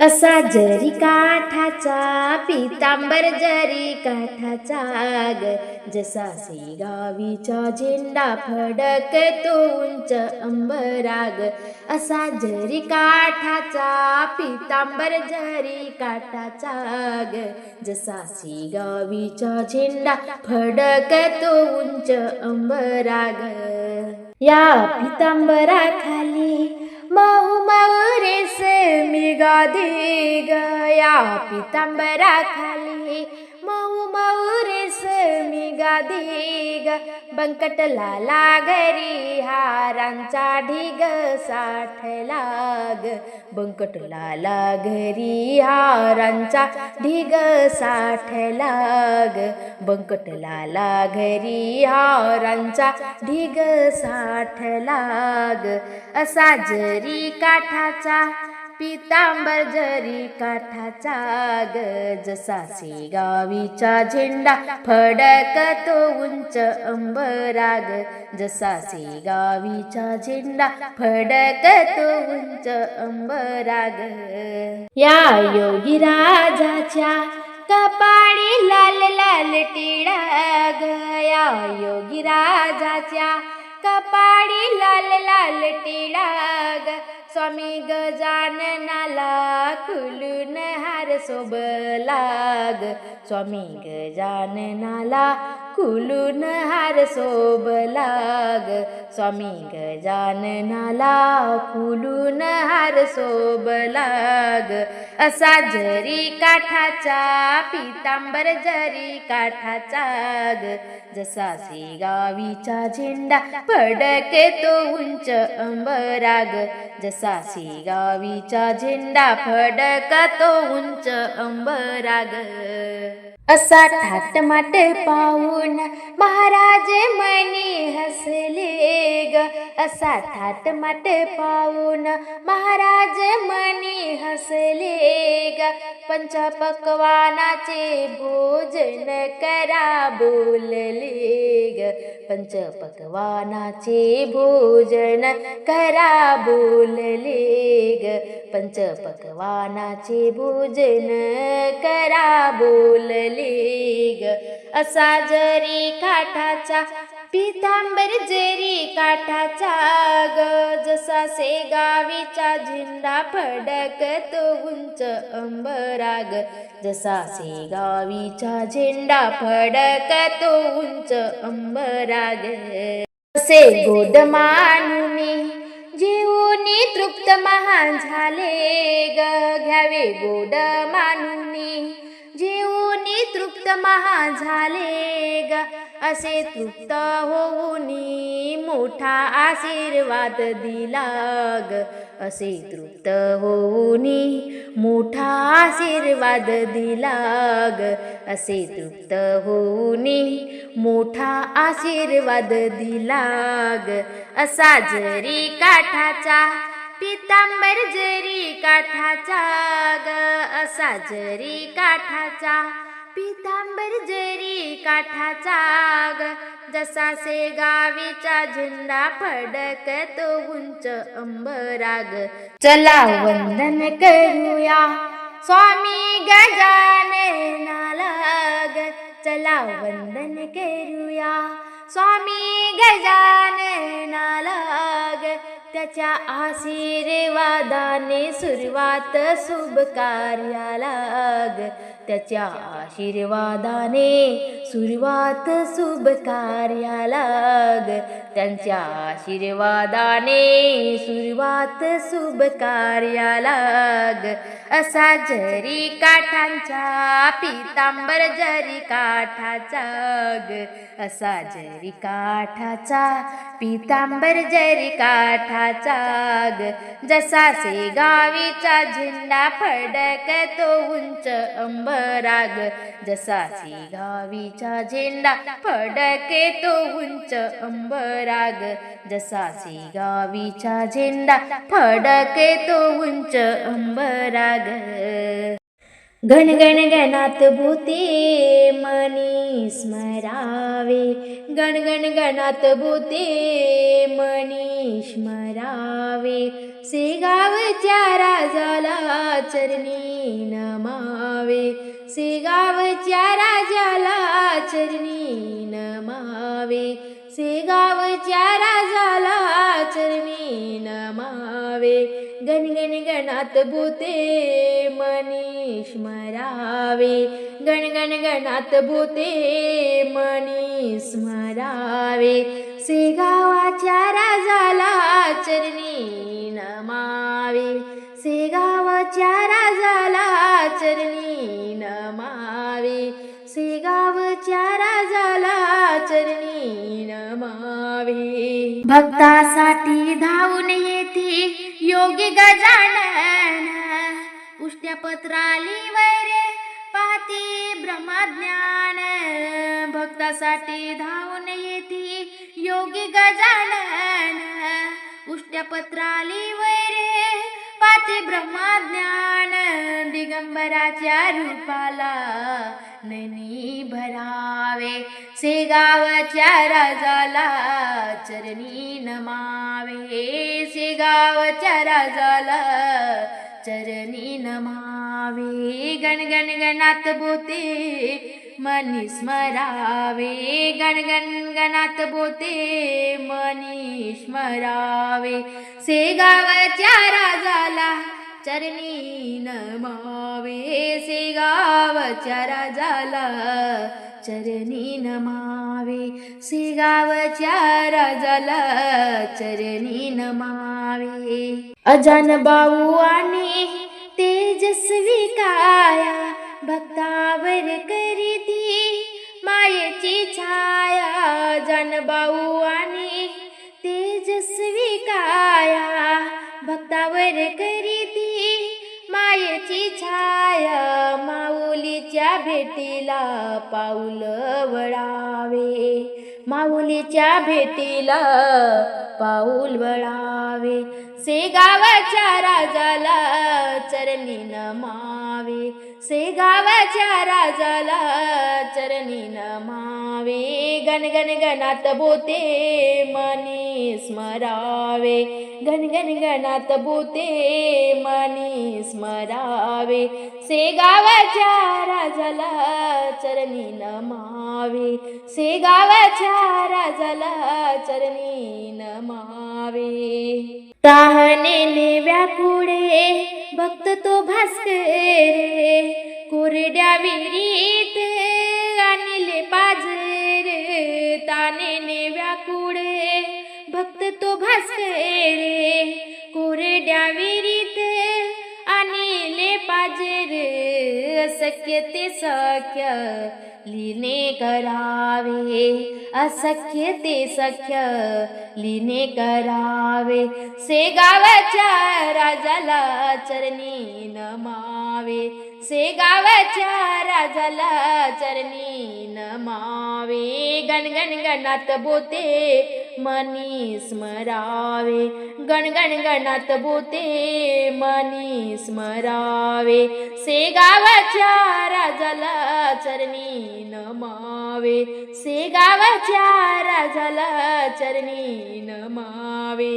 असा जरी काठाचा पितांबर जरी काठाचा ग, जसा शेगावीचा झेंडा फडकतो उंच अंबराग. असा जरी काठाचा पितांबर जरी काठाचा ग, जसा शेगावीचा झेंडा फडकतो उंच अंबराग. या पितांबराखाली मऊ मऊ रेशमी गादी ग, या पितांबराखाली मऊ मऊ रेशमी गादी ग. बंकटला लागरी हारांचा ढिग साठला ग, बंकटला लागरी हारांचा ढिग साठला ग, बंकटला लागरी हारांचा ढिग साठला ग. असा जरी काठाचा पितांबर जरी काठाचा ग, जसा शेगावीचा झेंडा फडकतो उंच अंबराग, जसा शेगावीचा झेंडा फडकतो उंच अंबराग. या योगी राजाच्या कपाळी लाल लाल टिळा ग, या योगी राजाच्या कपाळी लाल लाल टिळा ग. स्वामी गजाननाला खुलून हार शोभला ग, स्वामी गजाननाला खुलून हार शोभला ग, स्वामी गजाननाला खुलून हार शोभला ग. असा जरी काठाचा पितांबर जरी काठाचा ग, जसा शेगावीचा झेंडा फडकतो उंच अंबराग, जसा शेगावीचा झेंडा फडकतो उंच अंबराग. असा थाटमाट पाहून महाराज मनी हसले ग, असा थाटमाट पाहून महाराज मनी हसले ग. पंचपक्वानाचे भोजन करा बोलले ग, पंचपक्वानाचे भोजन करा बोलले ग, पंचपक्वानाचे भोजन करा बोलले ग. असा जरी काठाचा पितांबर जरी काठाचा ग, जसा शेगावीचा झेंडा फडकतो उंच अंबराग, जसा शेगावीचा झेंडा फडकतो उंच अंबराग. असे गोड मानुनी जीवनी तृप्त महान झाले ग, घ्यावे गोड मानुनी जीवनी तृप्त महा झाले ग. असे तृप्त होऊनी मोठा आशीर्वाद दिला ग, असे तृप्त होऊनी मोठा आशीर्वाद दिला ग, असे तृप्त होऊनी मोठा आशीर्वाद दिला ग. असा जरी काठाचा पितांबर जरी काठाचा ग, असा जरी काठाचा पितांबर जरी काठाचा ग, जसा शेगावीचा झेंडा फडकतो उंच अंबराग. चला वंदन करूया स्वामी गजाननाला ग, चला वंदन करूया स्वामी गजाननाला ग. त्याच्या आशीर्वादाने सुरुवात शुभ कार्याला ग, त्याच्या आशीर्वादाने सुरुवात शुभ कार्याला ग, त्यांच्या आशीर्वादाने सुरुवात शुभ कार्याला ग. असा जरी काठांचा पितांबर जरी काठाचा ग, असा जरी काठाचा पितांबर जरी काठाचा ग, जसा शेगावीचा झेंडा फडकतो उंच अंबराग, जसा शेगावीचा झेंडा फडकतो उंच अंबराग, जसा शेगावीचा झेंडा फडकतो उंच अंबराग. गण गण गणात भूते मनी स्मरावे, गण गण गणात भूते मनी स्मरावे. शेगावच्या राजाला चरणी नमावे, शेगावच्या राजाला चरणी नमावे, शेगावच्या राजाला चरणी नमावे. गण गण गणात भूते मनी स्मरावे, गण गण गणात भूते मनी स्मरावे. शेगावाच्या राजाला चरणी नमावे, शेगावच्या राजाला चरणी नमावे, शेगावच्या राजाला चरणी नमावे. भक्तासाठी धावून येते योगी गजानन, उष्ट्यापत्रालीवर पाहते ब्रह्मज्ञान. भक्तासाठी धावून येते योगी गजानन, उष्ट्यापत्रालीवर पाहते ब्रह्मज्ञान. दिगंबराच्या रूपाला नैनी भरावे, शेगावच्या राजाला चरणी नमावे, शेगावच्या राजाला चरणी नमावे. गण गण गणात भूते मनी स्मरावे, गण गण गणात भूते मनी स्मरावे. शेगावच्या राजाला चरणी नमावे, शेगावच्या राजाला चरणी नमावे, शेगावच्या राजाला चरणी नमावे. अजान बाऊ आणि तेजस्वी काया, भक्तावर करीती मायेची छाया. अजान बाऊ आणि तेजस्वी काया, भक्तावर करीती मायेची छाया. माऊलीच्या भेटीला पाऊल वळावे, माऊलीच्या भेटीला पाऊल वळावे. शेगावच्या राजाला चरणी नमावे, शेगावच्या राजाला चरणी नमावे. गण गण गणात भूते मनी स्मरावे, गण गण गणात भूते मनी स्मरावे. शेगावच्या राजाला चरणी नमावे, शेगावच्या राजाला चरणी नमावे. तहानेने व्याकुळे भक्त तो भास्कर, कोरड्या विहिरीत आणले पाझर. तानेने व्याकुळे भक्त तो भास्कर, कोरड्या विहिरीत आणले पाझर. असख्य ते सख्य लीने करावे, असख्य ते सख्य लीने करावे. शेगावच्या राजाला चरणी नमावे, शेगावच्या राजाला चरणी नमावे. गण गण गणात भूते मनी स्मरावे, गण गण गणात भूते मनी स्मरावे. शेगावच्या राजाला चरणी नमावे, शेगावच्या राजाला चरणी नमावे.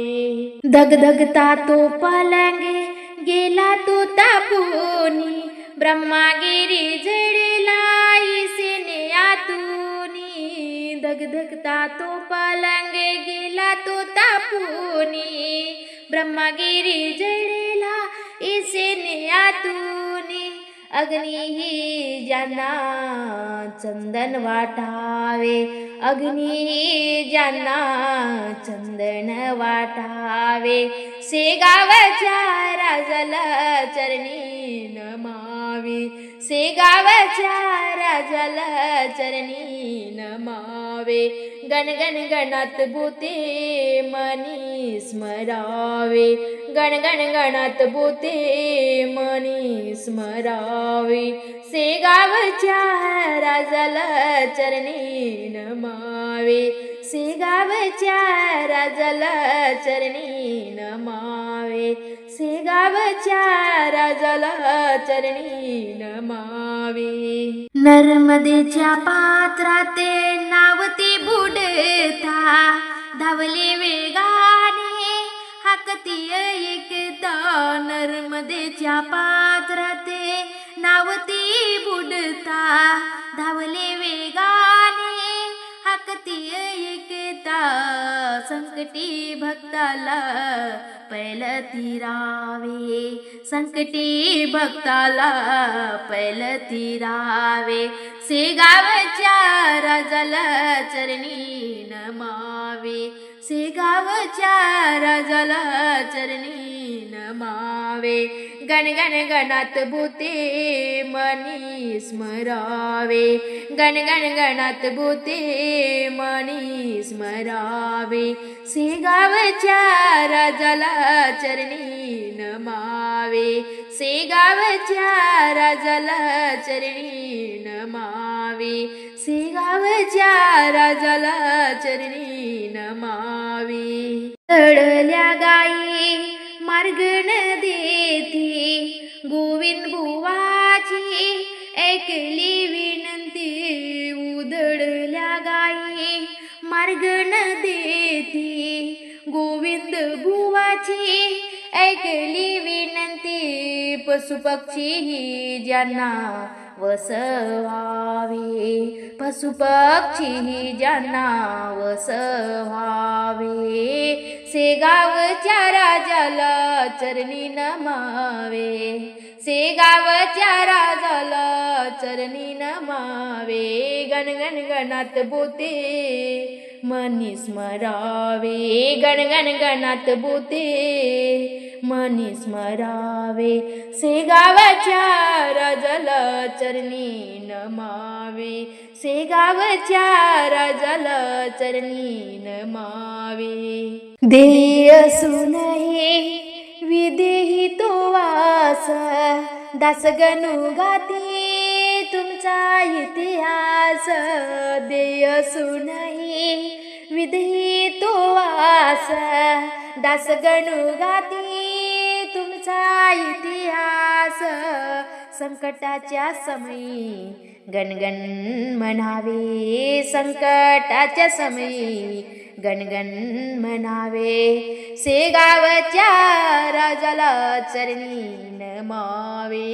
धगधगता तो पलंगे गेला तो तापुनी, ब्रह्मागिरी जळला ईसेने आतुनी. धगधगता तो पलंगे गेला तो तापुनी, ब्रह्मागिरी जळला ईसेने आतुनी. अग्नी ज्यांना चंदन वाटावे, अग्नी ज्यांना चंदन वाटावे. शेगावच्या राजाला चरणी नमावे, शेगावच्या राजाला चरणी नमावे. गण गण गणात भूते मनी स्मरावे, गण गण गणात भूते मनी स्मरावे. शेगावच्या राजाला चरणी नमावे, शेगावच्या राजाला चरणी नमावे. शेगावच्या राजाला चरणी नमावे. नर्मदेच्या पात्रात नावती बुडता धावले वेगाने हाकती एकता. नर्मदेच्या पात्रात नावती बुडता धावले वेगाने हाकती एकता. संकटी भक्ताला पैल तीरावे, संकटी भक्ताला पैल तीरावे. शेगावच्या राजाला चरणी नमावे, शेगावच्या राजाला चरणी नमावे. गण गण गणात बोते मनी स्मरावे, गण गण गणात बोते मनी स्मरावे. शेगावच्या राजाला चरणी नमावे, शेगावच्या राजाला चरणी नमावे. शेगावच्या राजाला चरणी नमावे. चढल्या गाई मार्गण देती गोविंद बुवाची ऐकली विनंती. उधळल्या गाई मार्गण देती गोविंद बुवाची ऐकली विनंती. पशुपक्षी ज्यांना वसवावे, पशुपक्षी ज्यांना वसवावे. शेगावच्या राजाला चरणी नमावे, शेगावच्या राजाला चरणी नमावे. गण गण गणात बोते मनी स्मरावे, गण गण गणात बोते मनी स्मरावे. शेगावच्या राजाला चरणी नमावे, शेगावच्या राजाला चरणी नमावे. देय सुनहि विदेही तो वास दासगणु गाती तुमचा इतिहास. देय सुनहि विदेही तो वास दासगणु गाती तुमचा इतिहास. संकटाच्या समयी गणगण म्हणावे, संकटाच्या समयी गणगण म्हणावे. शेगावच्या राजाला चरणी नमावे,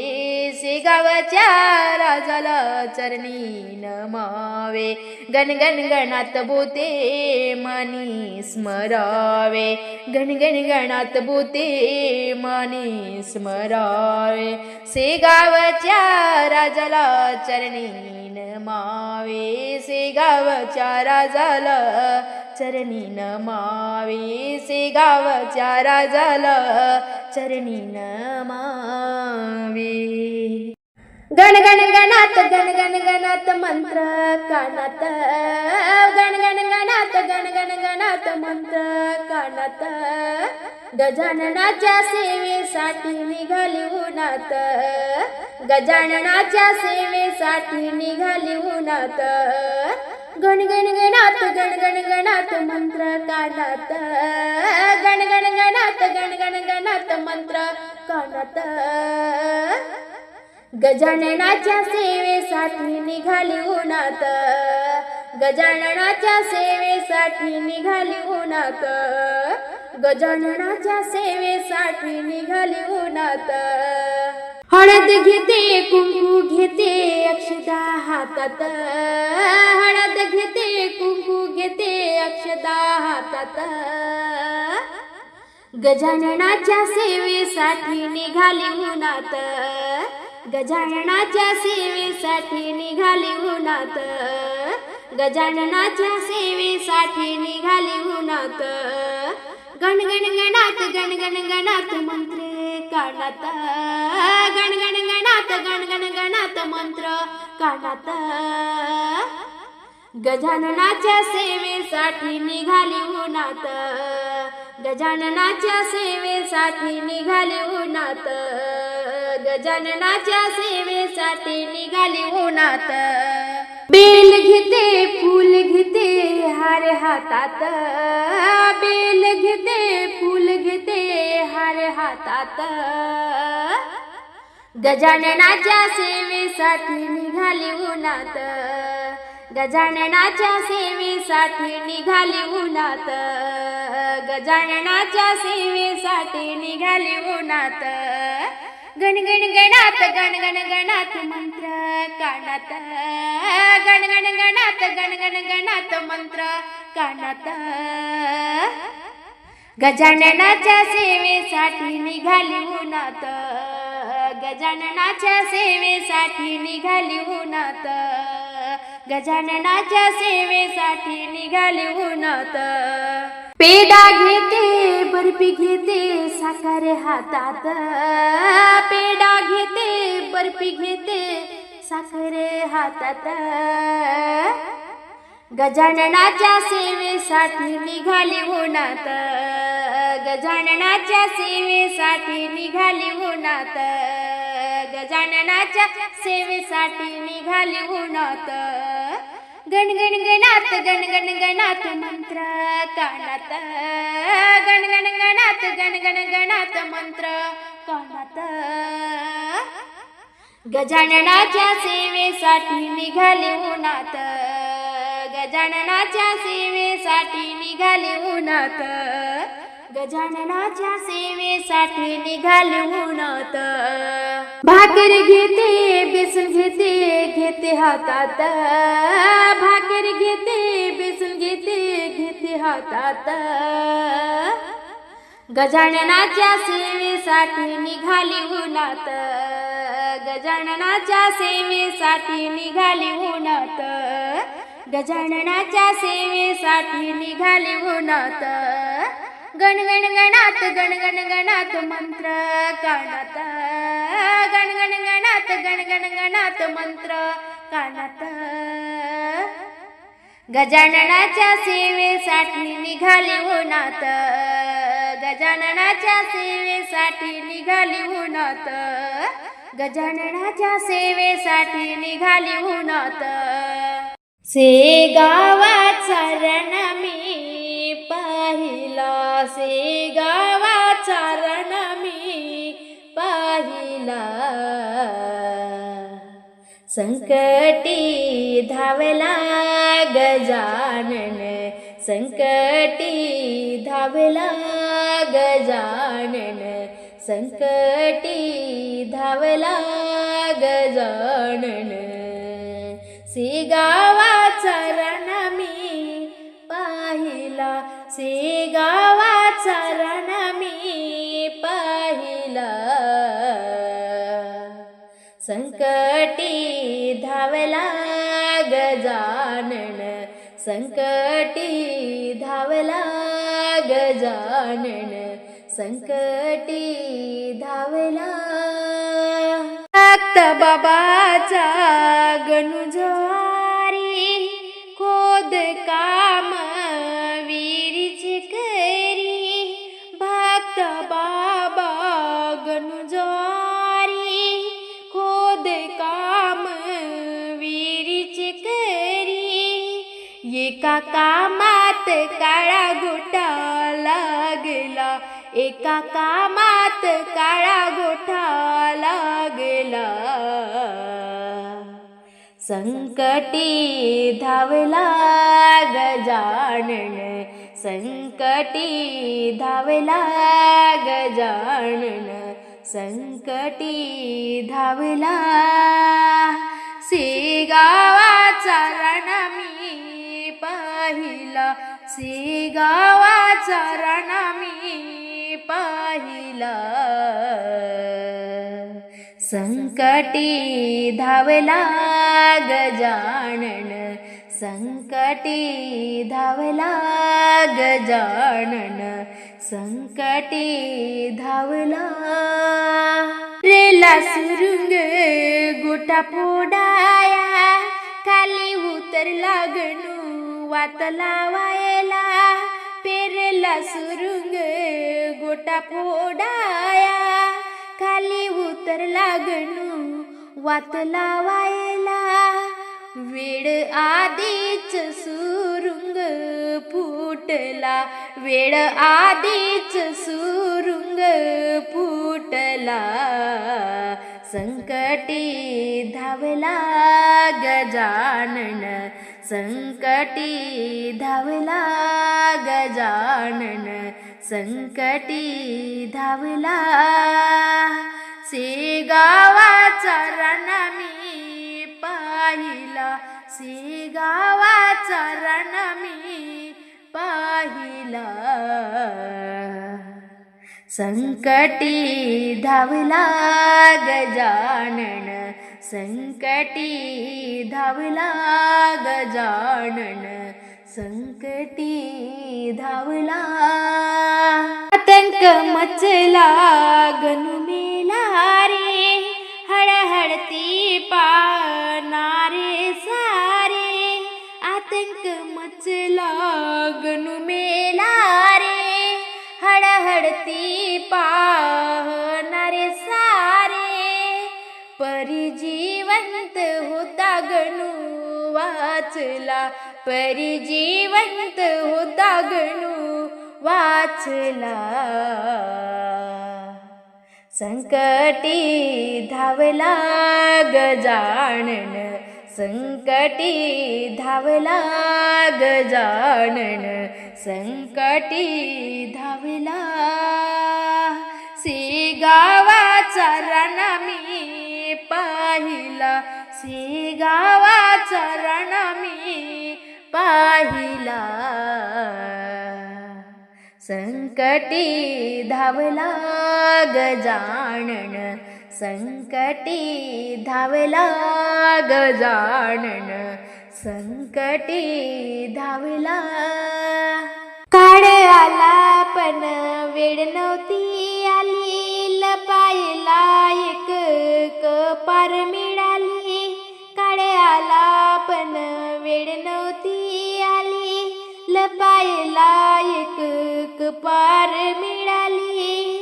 शेगावच्या राजाला चरणी नमावे. गण गण गणात बोते मनी स्मरावे, गण गण गणात बोते मनी स्मरावे. शेगावच्या राजाला चरणी नमावे, शेगावच्या राजाला चरणी नमावे, शेगावच्या राजाला चरणी नमावे. गण गण गणात गण गण गणात मंत्र कानात, गण गण गणात गण गण गणात मंत्र कानात. गजाननाच्या सेवेसाठी निघाली उन्हात, गजाननाच्या सेवेसाठी निघाली उन्हात. गण गण गणात गण गण गणात मंत्र कानात, गण गण गणात गण गण गणात मंत्र कानात. गजाननाच्या सेवेसाठी निघाली उन्हात, गजाननाच्या सेवेसाठी निघाली उन्हात, गजाननाच्या सेवेसाठी निघाली उन्हात. हळद घेते कुंकू घेते अक्षदा हातात, हळद घेते कुंकू घेते अक्षदा हातात. गजाननाच्या सेवेसाठी निघाली उन्हात, गजाननाच्या सेवेसाठी निघाली उन्हात, गजाननाच्या सेवेसाठी निघाली उन्हात. गण गण गणात गण गण गणात मंत्रे कानात, गण गण गणात गण गण गणात मंत्र कानात. गजाननाच्या सेवेसाठी निघाली उन्हात, गजाननाच्या सेवेसाठी निघाली उन्हात, गजाननाच्या सेवेसाठी निघाली उन्हात. बेल घेते फूल घेते हार हातात, बेल घेते फूल घेते हार हातात गजाननाच्या सेवेसाठी निघाली उन्हात गजाननाच्या सेवेसाठी निघाली उन्हात गजाननाच्या सेवेसाठी निघाली उन्हात गणगण गणात गणगण गणात मंत्र कानात गणगण गणात गणगण गणात मंत्र कानात गजाननाच्या सेवेसाठी निघाली उन्हात गजाननाच्या सेवेसाठी निघाली उन्हात गजाननाच्या सेवेसाठी निघाली उन्हात पेढा घेते बर्फी घेते साखर हातात पेढा घेते बर्फी घेते साखर हातात गजाननाच्या सेवेसाठी निघाली उन्हात गजाननाच्या सेवेसाठी निघाली उन्हात गजाननाच्या सेवेसाठी निघाली उन्हात गणगण गणात गणगण गणात मंत्र कानात गणगण गणात गणगण गणात मंत्र कानात गजाननाच्या सेवेसाठी निघाली उन्हात गजाननाच्या सेवेसाठी निघाली उन्हात गजाननाच्या सेवेसाठी निघाली उन्हात भाकर घेते बेसन घेते घेते हातात भाकर घेते बेसन घेते घेते हातात गजाननाच्या सेवेसाठी निघाली उन्हात गजाननाच्या सेवेसाठी निघाली उन्हात गजाननाच्या सेवेसाठी निघाली उन्हात गणगण गणात गणगण गणात मंत्र कानात गणगण गणात गणगण गणात मंत्र कानात गजाननाच्या सेवेसाठी निघाली उन्हात गजाननाच्या सेवेसाठी निघाली उन्हात गजाननाच्या सेवेसाठी निघाली उन्हात शेगावाचा रण मी पाहिला शेगावाचा रण मी पाहिला संकटी धावला गजानन संकटी धावला गजानन संकटी धावला गजानन शेगावाचा रण मी पाहिला शेगावाचा रण मी पाहिला संकटी धावला गजानन संकटी धावला गजानन संकटी धावला भक्त बाबाचा गणुजारी खोद काम वीरीची करी भक्त बाबा गणुजारी खोद काम वीरीची करी एका कामात काळा गोटा लागला एका कामात काळा गोठा लागला संकटी धावला गजानन संकटी धावला गजानन संकटी धावला शेगावाचा रण मी पाहिला शेगावाचा रण मी पाहिला संकटी धावला गजानन संकटी धावला गजानन संकटी धावला रेला सुरुंग गोटा फोडाया खाली उतरला गणू वात लावायला पेरला सुरुंग गोटा फोडाया खाली उतरला गणू वात लावायला वेळ आधीच सुरुंग फुटला, वेळ आधीच सुरुंग फुटला, संकटी धावला गजानन, संकटी धावला गजानन, संकटी धावला. शेगावाचा रण मी पाहिला, शेगावाचा रण मी पाहिला, संकटी धावला गजानन, संकटी धावला गजानन, संकटी धावला. आतंक मचला गणू मेला रे, हळहळती पानारे सारे, आतंक मचला गणू मेला रे, हळहळती पानारे सारे, परिजीवंत होता गणू वाचला, परिजीवंत होता गणू वाचला, संकटी धावला गजानन, संकटी धावला गजानन, संकटी धावला. शेगावाचा रण मी पाहिला, शेगावाचा रण मी पाहिला, संकटी धावला गजानन, संकटी धावला गजानन, संकटी धावला. काळ आला पण वेळ नव्हती आली, लपायला एक कपार मिळाली, काळ आला पण वेळ नव्हती आली, लपायला एक कपार मिळाली,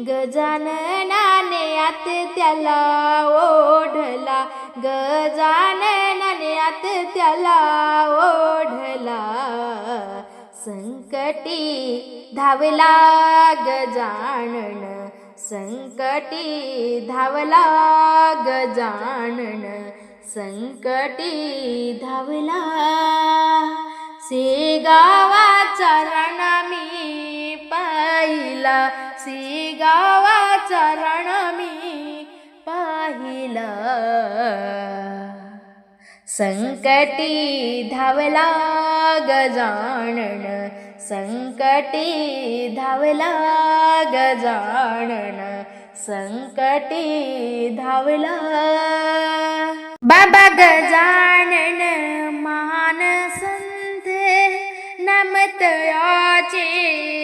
गजाननाने आत त्याला ओढला, गजाननाने आत त्याला ओढला, संकटी धावला गजानन, संकटी धावला गजानन, संकटी धावला. शेगावाचा रण मी पाहिला, शेगावाचा रण मी पाहिला, संकटी धावला गजानन, संकटी धावला गजानन, संकटी धावला. बाबा गजानन महान संत, नामतयाचे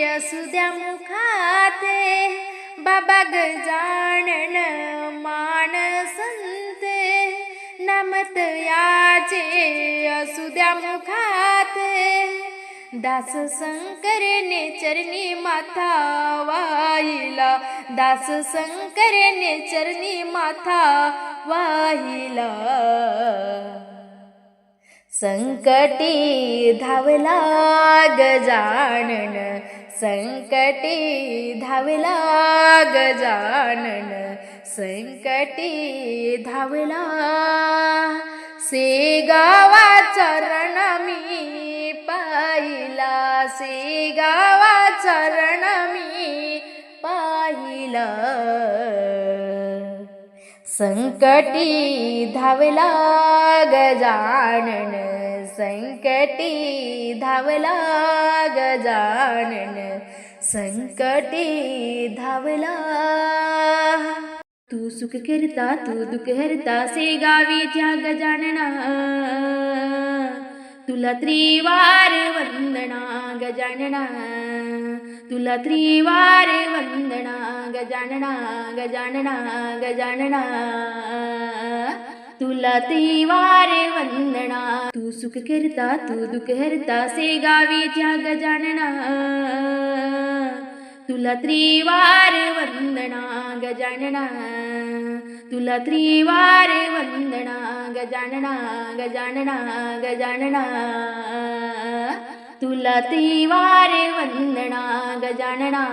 असू द्या मुखात, बाबा गजानन महान संत, नामतयाचे असू द्या मुखात, दास शंकरने चरणी माथा वाहिला, दास शंकरने चरणी माथा वाहिला, संकटी धावला गजानन, संकटी धावला गजानन, संकटी धावला. शेगावाचा रण मी पाहिला, शेगावाचा रण मी पाहिला, संकटी धावला गजानन, संकटी धावला गजानन, संकटी धावला. तू सुख करता तू दुःख हरता, शेगावीच्या गजानना, तुला त्रिवार वंदना गजानना, तुला त्रिवार वंदना गजानना, गजानना गजानना, तुला त्रिवार वंदना. तू सुख करता तू दुःख हरता, शेगावीच्या गजानना, तुला त्रिवार वंदना गजानना, तुला त्रिवार वंदना गजानना गजानना गजानना तुला त्रिवार वंदना गजानना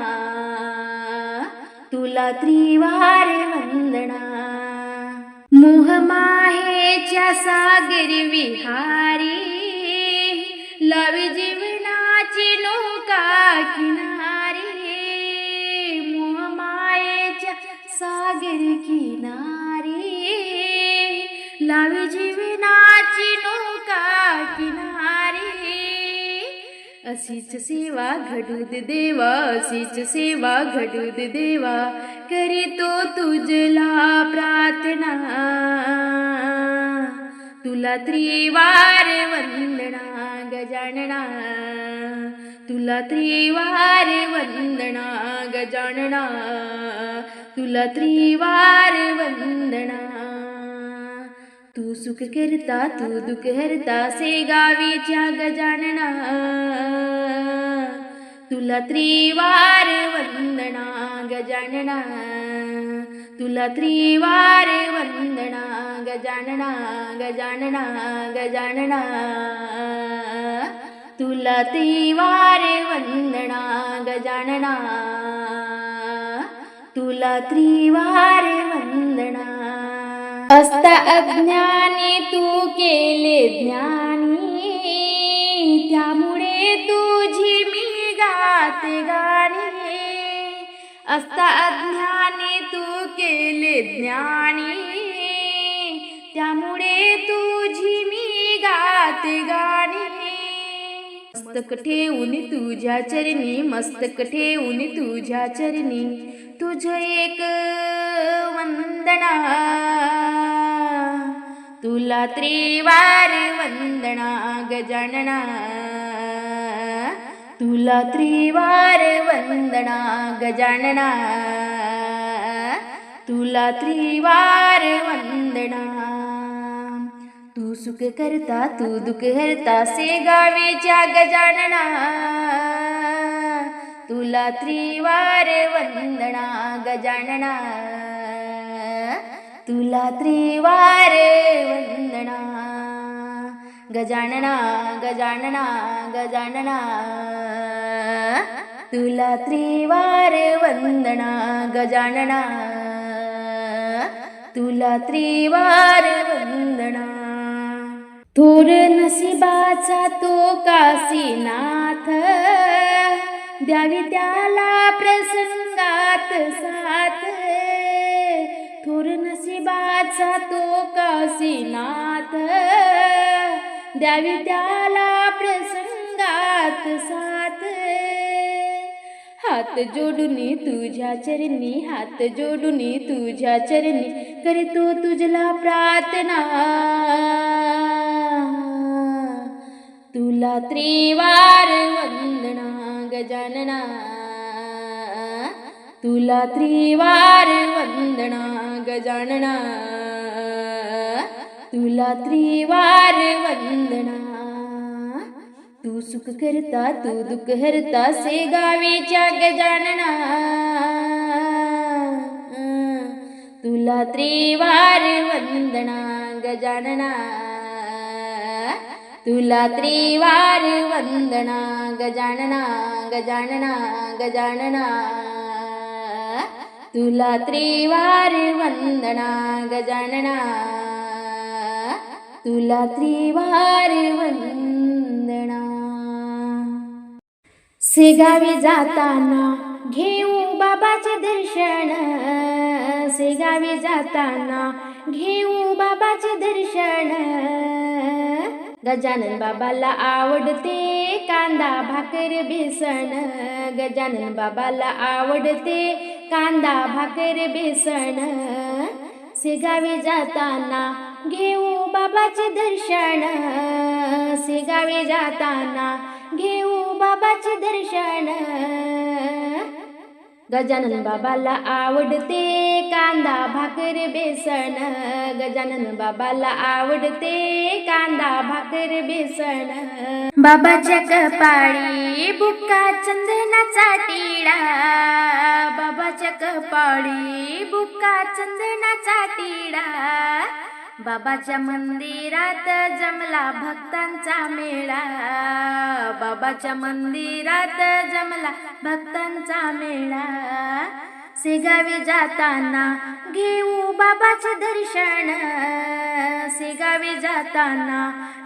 तुला त्रिवार वंदना मोहमाहेच्या सागर विहारी लावी जीवनाची नौका किनारी मोहमायेच्या सागर किनारी लावी जीवनाची नौका किनारी अशीच सेवा घडू दे देवा अशीच सेवा घडू दे देवा करीतो तुझला प्रार्थना तुला त्रिवार वंदना गजानना तुला त्रिवार वंदना गजानना तुला त्रिवार वंदना तू सुख करता तू दुःख हरता शेगावीच्या गजानना तुला त्रिवार वंदना गजानना तुला त्रिवार वंदना गजानना गजानना गजानना तुला त्रिवार वंदना गजानना तुला त्रिवार वंदना असता अज्ञानी तू केले ज्ञानी त्यामुळे तुझी मी गाते गाणी असता अज्ञानी तू केले ज्ञानी त्यामुळे तुझी मी गाते गाणी मस्तक ठेवून तुझ्या चरणी मस्तक ठेवून तुझ्या चरणी तुझ एक वंदना तुला त्रिवार वंदना गजानना तुला त्रिवार वंदना गजानना तुला त्रिवार वंदना तू सुख करता तू दुःख हरता शेगावीच्या गजानना तुला त्रिवार वंदना गजानना तुला त्रिवार वंदना गजानना गजानना गजानना तुला त्रिवार वंदना गजानना तुला त्रिवार वंदना थोर नशिबाचा तो काशीनाथ द्यावी त्याला प्रसंगात साथ थोर नशिबाचा तो काशीनाथ द्यावी त्याला प्रसंगात साथ हात जोडूनी तुझ्या चरणी हात जोडूनी तुझ्या चरणी करतो तुझला प्रार्थना तुला त्रिवार वंदना गजानना तुला त्रिवार वंदना गजानना तुला त्रिवार वंदना तू सुख करता तू दुःख हरता शेगावीच्या गजानना तुला त्रिवार वंदना गजानना तुला त्रिवार वंदना गजानना गजानना गजानना तुला त्रिवार वंदना गजानना तुला त्रिवार वंदना शेगावी जाताना घेऊ बाबाचे दर्शन शेगावी जाताना घेऊ बाबाचे दर्शन गजानन बाबाला आवडते कांदा भाकर बेसन गजानन बाबाला आवडते कांदा भाकर बेसन शेगावी जाताना घेऊ बाबाचे दर्शन शेगावी जाताना घेऊ बाबाचे दर्शन गजानन बाबाला आवडते कांदा भाकर बेसन, गजानन बाबाला आवडते कांदा भाकर बेसन. बाबाच्या कपाळी बुक्का चंदनाचा टिळा, बाबाच्या कपाळी बुक्का चंदनाचा टिळा. बाबाच्या मंदिरात जमला भक्तांचा मेळा, बाबाच्या मंदिरात जमला भक्तांचा मेळा. शेगावी जाताना घेऊ बाबाचे दर्शन, शेगावी जाताना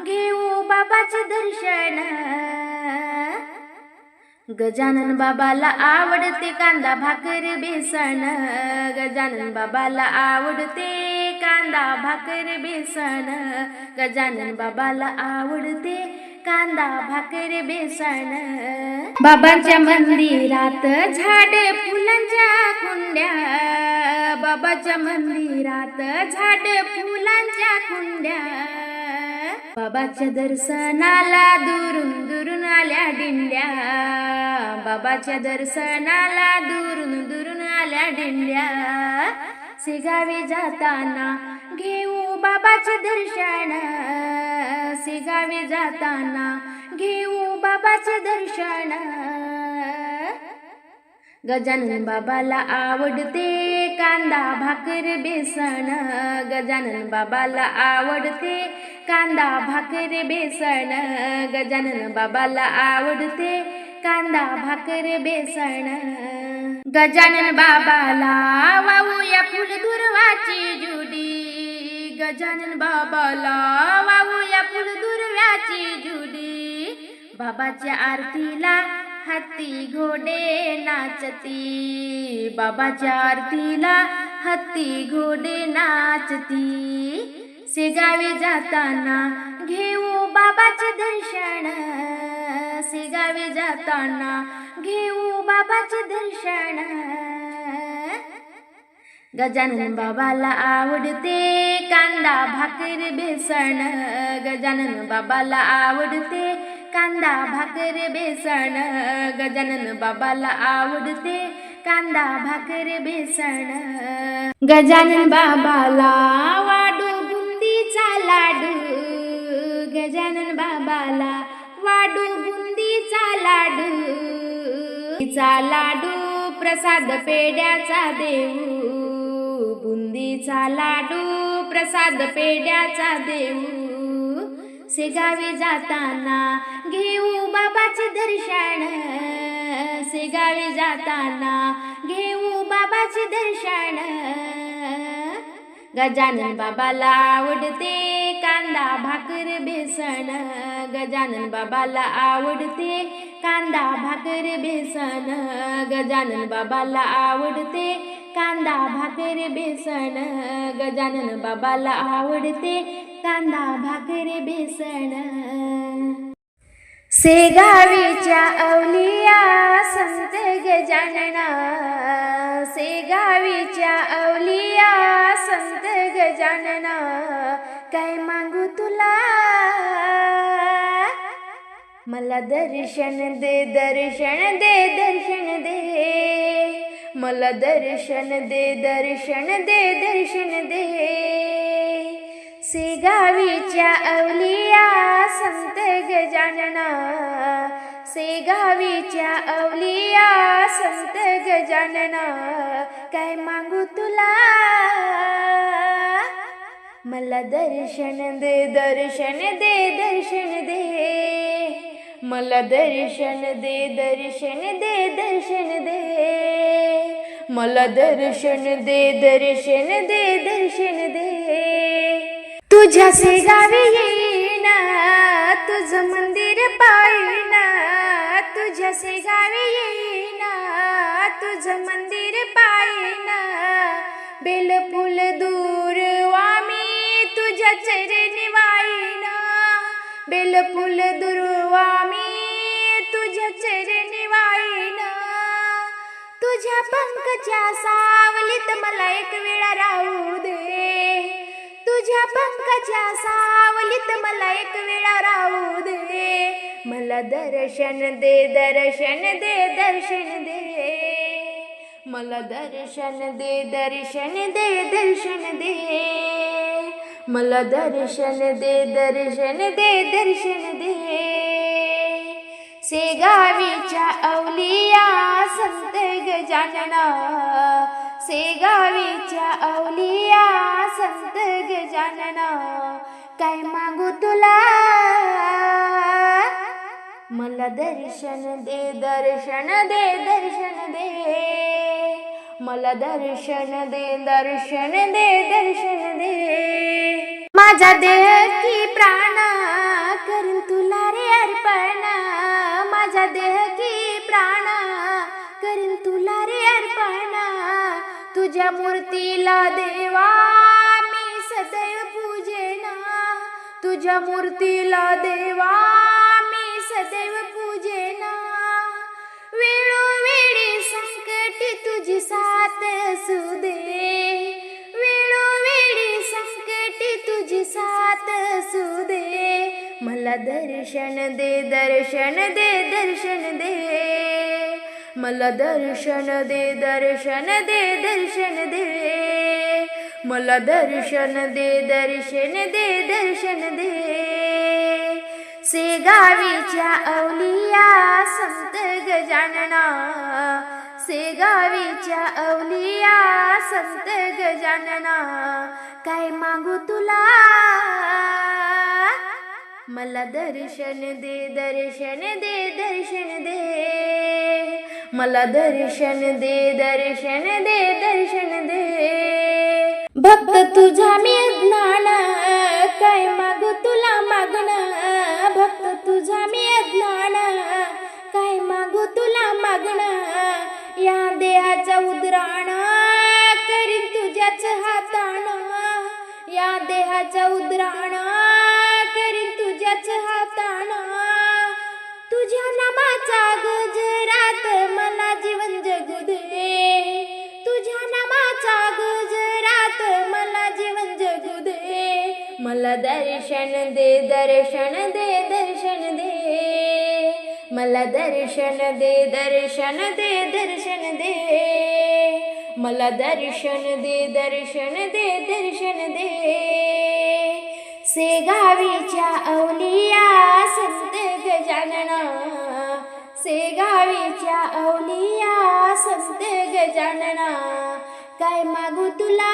घेऊ बाबाचे दर्शन. गजानन बाबाला आवडते कांदा भाकर बेसन, गजानन बाबाला आवडते कांदा भाकर बेसन, गजानन बाबाला आवडते कांदा भाकर बेसन. बाबांच्या मंदिरात झाड फुलांच्या कुंड्या, बाबाच्या मंदिरात झाड फुलांच्या कुंड्या. बाबाच्या दर्शनाला दुरून दुरून आल्या दिंड्या, बाबाच्या दर्शनाला दुरून दुरून आल्या दिंड्या. शेगावी जाताना घेऊ बाबाचे दर्शन, शेगावी जाताना घेऊ बाबाचे दर्शन. गजानन बाबाला आवडते कांदा भाकर बेसन, गजानन बाबाला आवडते कांदा भाकर बेसन, गजानन बाबाला आवडते कांदा भाकर बेसन. गजानन बाबाला वाहूया फुल दुर्वाची जुडी, गजानन बाबाला वाहूया फुल दुर्व्याची जुडी. बाबाच्या आरतीला हत्ती घोडे नाचती, बाबाच्या आरतीला हत्ती घोडे नाचती. शेगावी जाताना घेऊ बाबाचे दर्शन, शेगावी जाताना घेऊ बाबाचे दर्शन. गजानन बाबाला आवडते कांदा भाकर बेसन, गजानन बाबाला आवडते कांदा भाकर बेसन, गजानन बाबाला आवडते कांदा भाकर बेसन. गजानन बाबाला वाडू बुंदीचा लाडू, गजानन बाबाला वाडू बुंदीचा लाडू. चा लाडू प्रसाद पेड्याचा देऊ, बुंदीचा लाडू प्रसाद पेड्याचा देऊ. शेगावी जाताना घेऊ बाबाचे दर्शन, शेगावी जाताना घेऊ बाबाचे दर्शन. गजानन बाबाला आवडते कांदा भाकर बेसन, गजानन बाबाला आवडते कांदा भाकर बेसन, गजानन बाबाला आवडते कांदा भाकर बेसन, गजानन बाबाला आवडते कांदा भाकर बेसन. शेगावीच्या अवलिया संत गजानना, शेगावीच्या अवलिया संत गजानना. काय मागू तुला मला दर्शन दे, दर्शन दे, दर्शन दे, मला दर्शन दे, दर्शन दे, दर्शन दे. शेगावीच्या अवलिया संत गजानना, शेगावीच्या अवलिया संत गजानना. काय मागू तुला मला दर्शन दे, दर्शन दे, दर्शन दे, मला दर्शन दे, दर्शन दे, दर्शन दे, मला दर्शन दे, दर्शन दे, दर्शन दे. तुझ्या शेगावी येईन तुझं मंदिर पाहिन, तुझ्या शेगावी येईन तुझं मंदिर पाहिन. बेलफुल दुर्वा मी तुझ्या चरणी वाईन, बेलफुल दुर्वा मी तुझ्या चरणी वाईन. तुझ्या पंकच्या सावलीत मला एक वेळा राहू दे, तुझ्या पंकच्या सावलीत मला एक वेळा राहू दे. मला दर्शन दे, दर्शन दे, दर्शन दे, मला दर्शन दे दर्शन दे दर्शन दे मला दर्शन दे दर्शन दे दर्शन दे सेगावीच्या अवलिया संत गजानना सेगावीच्या अवलिया संत गजानना काय मागू तुला मला दर्शन दे दर्शन दे दर्शन दे मला दर्शन दे दर्शन दे दर्शन दे माझा देह की प्राण करीन तुला रे अर्पण माझा देह की प्राण करीन तुला रे अर्पण तुझ्या मूर्तीला देवा मी सदैव पूजेना तुझ्या मूर्तीला देवा मी सदैव पूजेना वेळोवेळी संकटी तुझी साथ असू दे वेळोवेळी संकटी तुझी साथ असू दे मला दर्शन दे दर्शन दे दर्शन दे मला दर्शन दे दर्शन दे दर्शन दे मला दर्शन दे दर्शन दे दर्शन दे सेगावीच्या अवलिया संत गजानना सेगावीच्या अवलिया संत गजानना काय मागू तुला मला दर्शन दे दर्शन दे दर्शन दे मला दर्शन दे दर्शन दे दर्शन दे भक्त तुझा मी अज्ञान काय मागू तुला मागणं भक्त तुझा मी अज्ञान काय मागू तुला मागणं या देहाचा उद्राण करीन तुझ्याच हातानं या देहाचा उद्राण करीन तुझ्याच हातानं तुझ्या नामाचा गजरात मला जीवन जगू दे तुझ्या नामाचा गजरात मला जीवन जगू दे मला दर्शन दे दर्शन दे दर्शन दे मला दर्शन दे दर्शन दे दर्शन दे मला दर्शन दे दर्शन दे दर्शन दे सेगावीच्या अवलिया संत गजानना सेगावीच्या अवलिया संत गजानना काय मागू तुला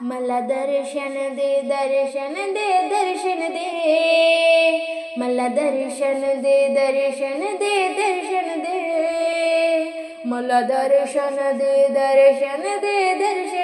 मला दर्शन दे दर्शन दे दर्शन दे मला दर्शन दे दर्शन दे दर्शन दे मला दर्शन दे दर्शन दे दर्शन